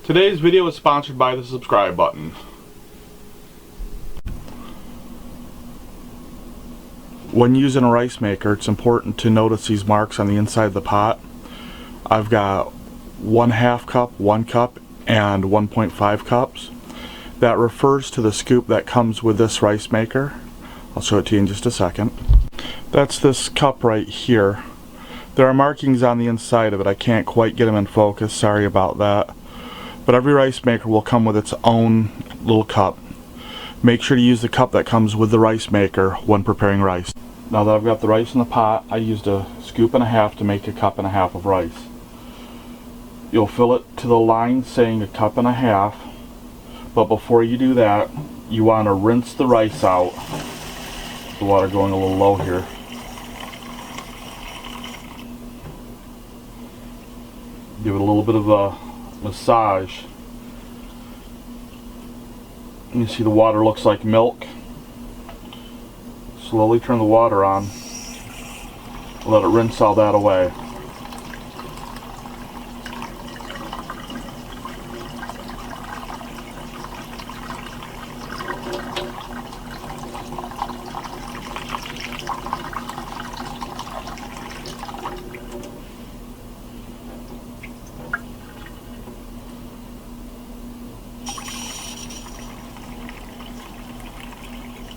Today's video is sponsored by the subscribe button. When using a rice maker, it's important to notice these marks on the inside of the pot. I've got 1/2 cup, 1 cup, and 1.5 cups. That refers to the scoop that comes with this rice maker. I'll show it to you in just a second. That's this cup right here. There are markings on the inside of it. I can't quite get them in focus, sorry about that. But every rice maker will come with its own little cup. Make sure to use the cup that comes with the rice maker when preparing rice. Now that I've got the rice in the pot, I used a scoop and a half to make a cup and a half of rice. You'll fill it to the line saying a cup and a half, but before you do that, you want to rinse the rice out. The water going a little low here. Give it a little bit of a massage. You see the water looks like milk. Slowly turn the water on. Let it rinse all that away.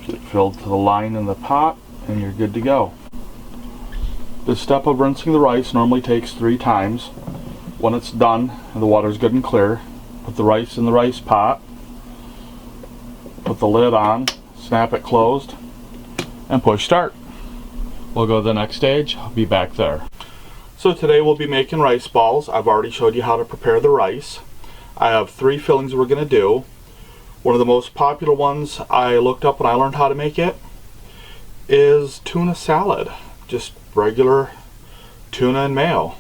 Get filled to the line in the pot and you're good to go. This step of rinsing the rice normally takes 3 times. When it's done and the water is good and clear, put the rice in the rice pot, put the lid on, snap it closed, and push start. We'll go to the next stage. I'll be back there. So today we'll be making rice balls. I've already showed you how to prepare the rice. I have 3 fillings we're going to do. One of the most popular ones I looked up when I learned how to make it is tuna salad. Just regular tuna and mayo.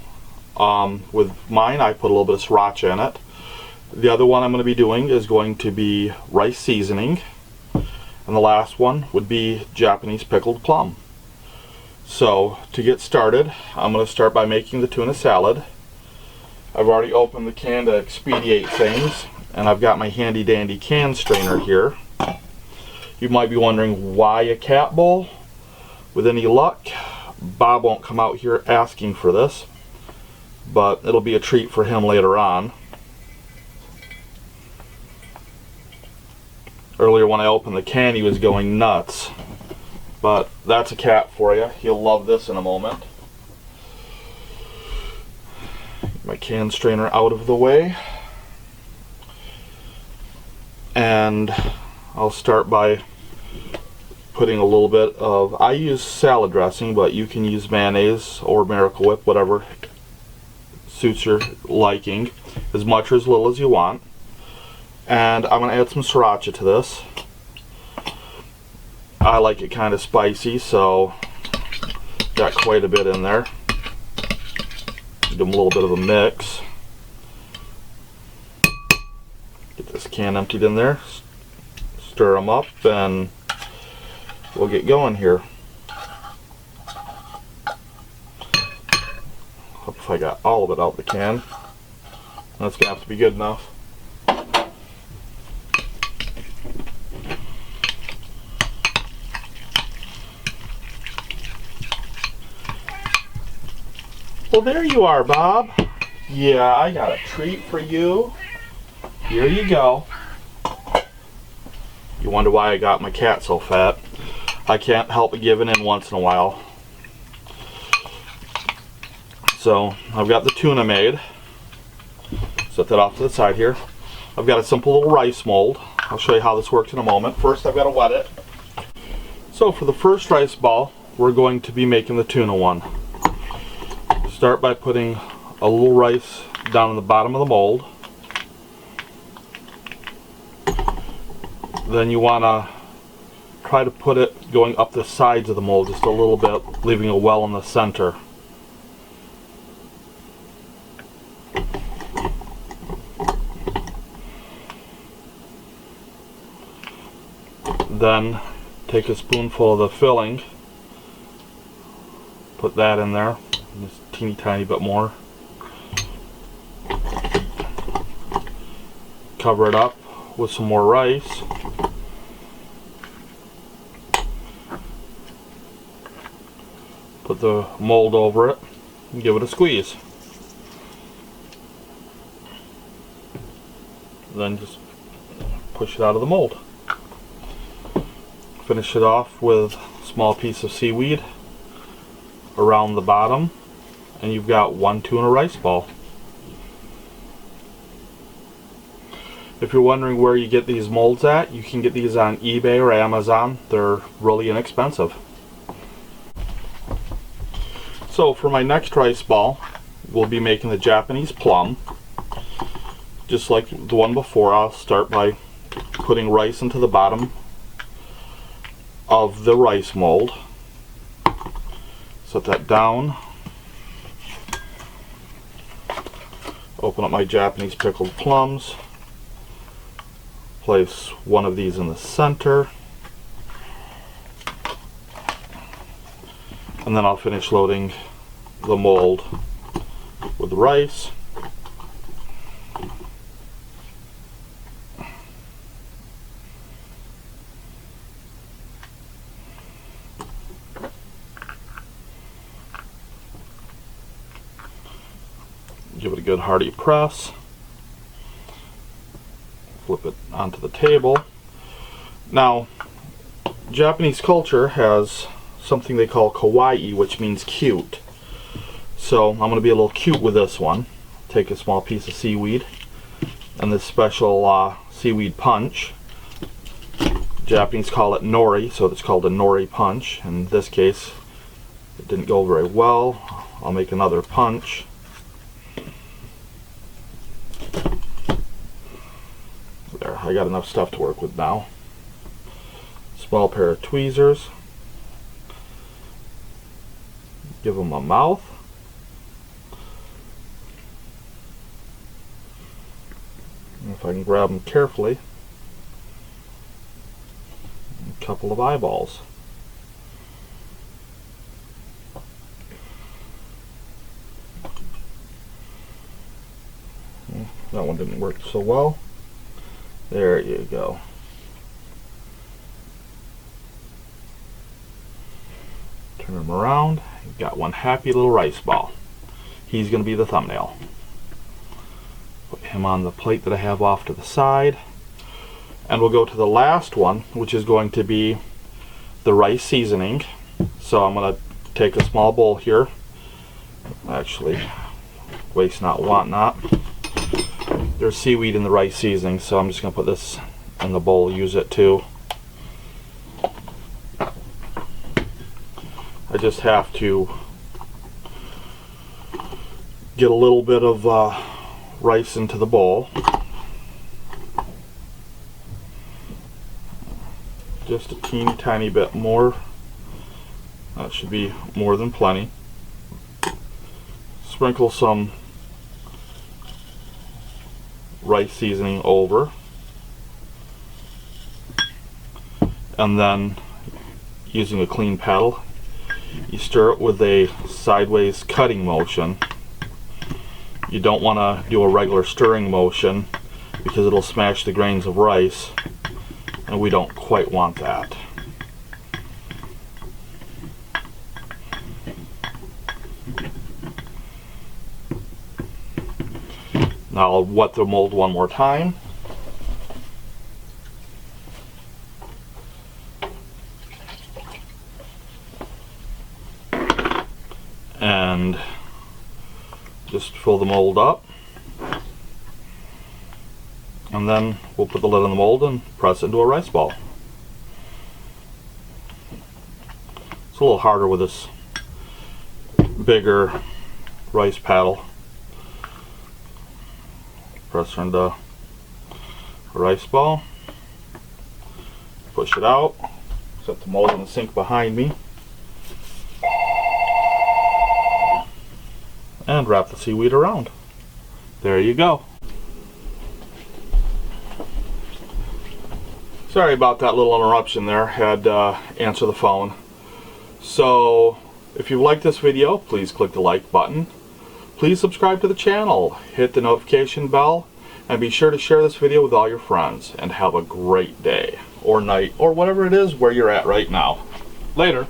With mine I put a little bit of sriracha in it. The other one I'm going to be doing is going to be rice seasoning. And the last one would be Japanese pickled plum. So to get started, I'm going to start by making the tuna salad. I've already opened the can to expedite things, and I've got my handy dandy can strainer here. You might be wondering why a cat bowl? With any luck, Bob won't come out here asking for this, but it'll be a treat for him later on. Earlier when I opened the can he was going nuts, but that's a cat for you. He'll love this in a moment. Get my can strainer out of the way. And I'll start by putting a little bit of, I use salad dressing, but you can use mayonnaise or Miracle Whip, whatever suits your liking, as much or as little as you want. And I'm going to add some sriracha to this. I like it kind of spicy, so got quite a bit in there. Give them a little bit of a mix. Get this can emptied in there, stir them up, and we'll get going here. Hope if I got all of it out the can. That's gonna have to be good enough. Well, there you are, Bob. Yeah, I got a treat for you. Here you go. You wonder why I got my cat so fat. I can't help but giving in once in a while. So, I've got the tuna made. Set that off to the side here. I've got a simple little rice mold. I'll show you how this works in a moment. First, I've got to wet it. So, for the first rice ball, we're going to be making the tuna one. Start by putting a little rice down in the bottom of the mold. Then you want to try to put it going up the sides of the mold just a little bit, leaving a well in the center. Then take a spoonful of the filling, put that in there, just a teeny tiny bit more. Cover it up with some more rice. Put the mold over it and give it a squeeze. Then just push it out of the mold. Finish it off with a small piece of seaweed around the bottom, and you've got one tuna rice ball. If you're wondering where you get these molds at, you can get these on eBay or Amazon. They're really inexpensive. So for my next rice ball, we'll be making the Japanese plum. Just like the one before, I'll start by putting rice into the bottom of the rice mold. Set that down. Open up my Japanese pickled plums. Place one of these in the center. And then I'll finish loading the mold with rice. Give it a good hearty press. Flip it onto the table. Now, Japanese culture has something they call kawaii, which means cute. So I'm going to be a little cute with this one. Take a small piece of seaweed and this special seaweed punch. Japanese call it nori, so it's called a nori punch. In this case, it didn't go very well. I'll make another punch. There, I got enough stuff to work with now. Small pair of tweezers. Give them a mouth. And if I can grab them carefully, a couple of eyeballs. That one didn't work so well. There you go. Turn him around. You've got one happy little rice ball. He's going to be the thumbnail. Put him on the plate that I have off to the side. And we'll go to the last one, which is going to be the rice seasoning. So I'm going to take a small bowl here. Actually, waste not, want not. There's seaweed in the rice seasoning, so I'm just going to put this in the bowl, use it too. I just have to get a little bit of rice into the bowl. Just a teeny tiny bit more. That should be more than plenty. Sprinkle some rice seasoning over, and then using a clean paddle, you stir it with a sideways cutting motion. You don't want to do a regular stirring motion because it'll smash the grains of rice, and we don't quite want that. Now I'll wet the mold one more time. And just fill the mold up. And then we'll put the lid on the mold and press it into a rice ball. It's a little harder with this bigger rice paddle. Press her into a rice ball. Push it out. Set the mold in the sink behind me. And wrap the seaweed around. There you go. Sorry about that little interruption there. Had to answer the phone. So, if you liked this video, please click the like button. Please subscribe to the channel, hit the notification bell, and be sure to share this video with all your friends. And have a great day, or night, or whatever it is where you're at right now. Later.